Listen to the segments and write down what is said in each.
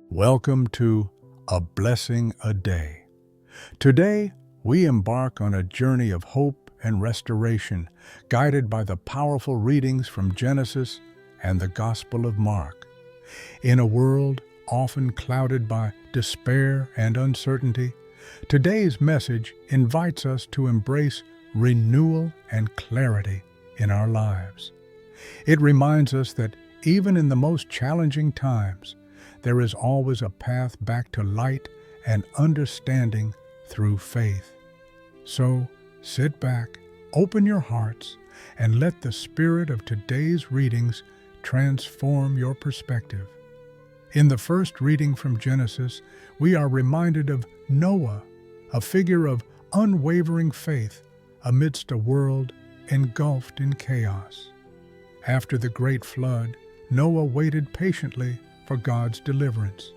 Welcome to A Blessing a Day. Today, we embark on a journey of hope and restoration, guided by the powerful readings from Genesis and the Gospel of Mark. In a world often clouded by despair and uncertainty, today's message invites us to embrace renewal and clarity in our lives. It reminds us that even in the most challenging times, there is always a path back to light and understanding through faith. So, sit back, open your hearts, and let the spirit of today's readings transform your perspective. In the first reading from Genesis, we are reminded of Noah, a figure of unwavering faith amidst a world engulfed in chaos. After the great flood, Noah waited patiently for God's deliverance.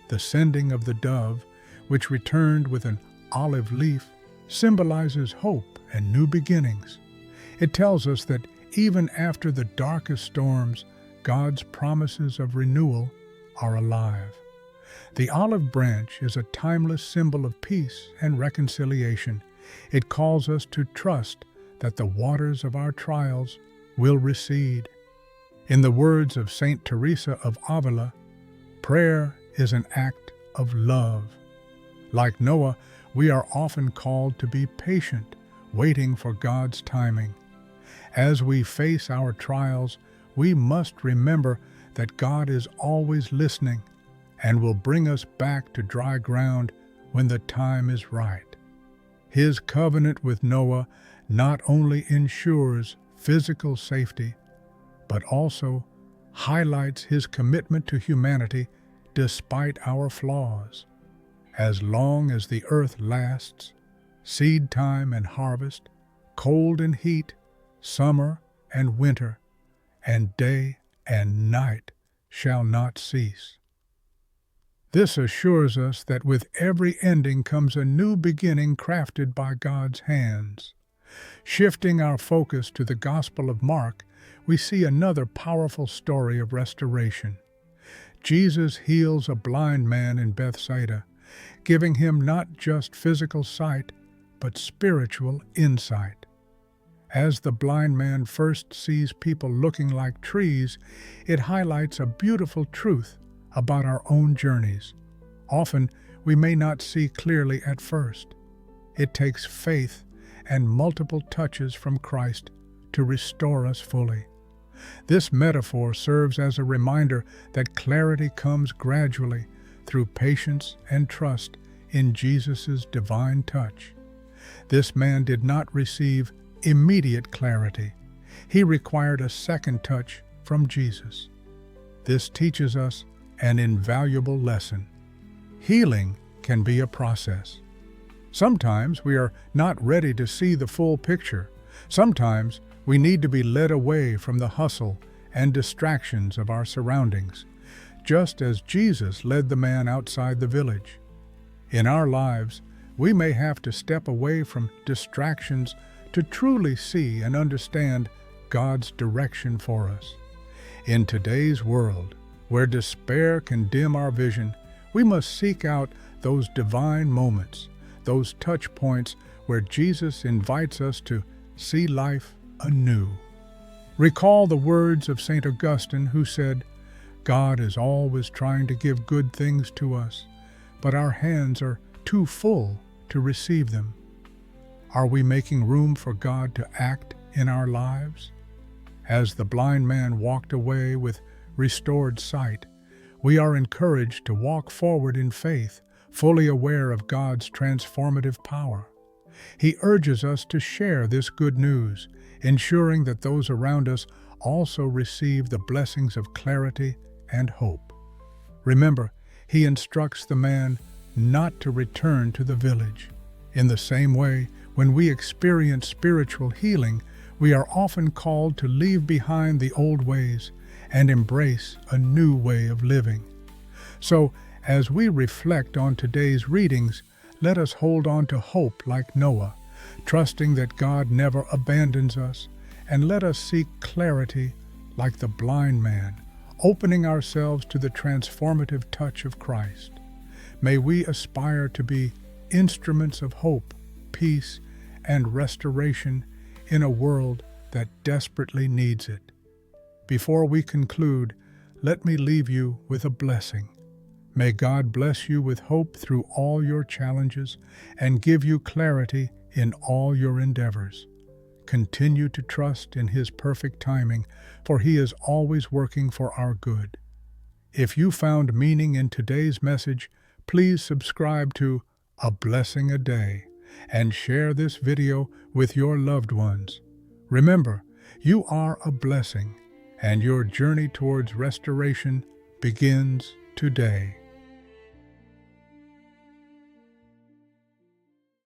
The sending of the dove, which returned with an olive leaf, symbolizes hope and new beginnings. It tells us that even after the darkest storms, God's promises of renewal are alive. The olive branch is a timeless symbol of peace and reconciliation. It calls us to trust that the waters of our trials will recede. In the words of Saint Teresa of Avila, prayer is an act of love. Like Noah, we are often called to be patient, waiting for God's timing. As we face our trials, we must remember that God is always listening and will bring us back to dry ground when the time is right. His covenant with Noah not only ensures physical safety, but also highlights his commitment to humanity despite our flaws. As long as the earth lasts, seed time and harvest, cold and heat, summer and winter, and day and night shall not cease. This assures us that with every ending comes a new beginning crafted by God's hands. Shifting our focus to the Gospel of Mark, we see another powerful story of restoration. Jesus heals a blind man in Bethsaida, giving him not just physical sight, but spiritual insight. As the blind man first sees people looking like trees, it highlights a beautiful truth about our own journeys. Often, we may not see clearly at first. It takes faith and multiple touches from Christ to restore us fully. This metaphor serves as a reminder that clarity comes gradually through patience and trust in Jesus' divine touch. This man did not receive immediate clarity. He required a second touch from Jesus. This teaches us an invaluable lesson. Healing can be a process. Sometimes we are not ready to see the full picture. Sometimes we need to be led away from the hustle and distractions of our surroundings, just as Jesus led the man outside the village. In our lives, we may have to step away from distractions to truly see and understand God's direction for us. In today's world, where despair can dim our vision, we must seek out those divine moments, those touch points where Jesus invites us to see life anew. Recall the words of St. Augustine, who said, "God is always trying to give good things to us, but our hands are too full to receive them." Are we making room for God to act in our lives? As the blind man walked away with restored sight, we are encouraged to walk forward in faith, fully aware of God's transformative power. He urges us to share this good news, ensuring that those around us also receive the blessings of clarity and hope. Remember, he instructs the man not to return to the village. In the same way, when we experience spiritual healing, we are often called to leave behind the old ways and embrace a new way of living. So, as we reflect on today's readings, let us hold on to hope like Noah, trusting that God never abandons us, and let us seek clarity like the blind man, opening ourselves to the transformative touch of Christ. May we aspire to be instruments of hope, peace, and restoration in a world that desperately needs it. Before we conclude, let me leave you with a blessing. May God bless you with hope through all your challenges and give you clarity in all your endeavors. Continue to trust in His perfect timing, for He is always working for our good. If you found meaning in today's message, please subscribe to A Blessing a Day and share this video with your loved ones. Remember, you are a blessing, and your journey towards restoration begins today.